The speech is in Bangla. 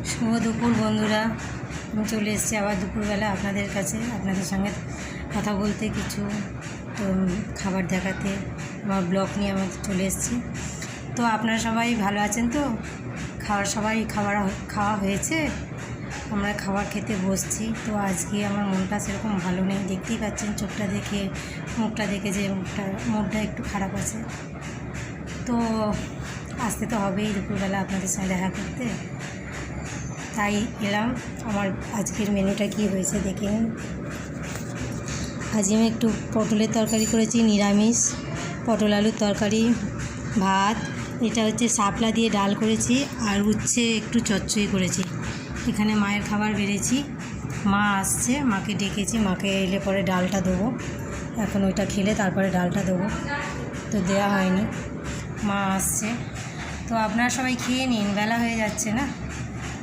শুভ দুপুর বন্ধুরা। আমি চলে এসেছি আবার দুপুরবেলা আপনাদের কাছে, আপনাদের সঙ্গে কথা বলতে, কিছু খাবার দেখাতে। আমার ব্লগ নিয়ে আমি চলে এসেছি। তো আপনারা সবাই ভালো আছেন তো? সবাই খাওয়া হয়েছে? আমরা খাবার খেতে বসছি। তো আজকে আমার মনটা সেরকম ভালো নেই, দেখতেই পাচ্ছেন চোখটা দেখে, মুখটা দেখে যে মুডটা একটু খারাপ আছে। তো আসতে তো হবেই দুপুরবেলা আপনাদের সঙ্গে দেখা করতে, তাই এলাম। আমার আজকের মেনুটা কি হয়েছে দেখে নিন। আজ আমি একটু পটলের তরকারি করেছি, নিরামিষ পটল আলুর তরকারি, ভাত, এটা হচ্ছে শাপলা দিয়ে ডাল করেছি, আর উচ্ছে একটু চচ্চড়ি করেছি। এখানে মায়ের খাবার বেড়েছি, মা আসছে, মাকে ডেকেছি, মাকে এলে পরে ডালটা দেবো। এখন ওইটা খেলে তারপরে ডালটা দেবো, তো দেওয়া হয়নি, মা আসছে। তো আপনারা সবাই খেয়ে নিন, বেলা হয়ে যাচ্ছে না।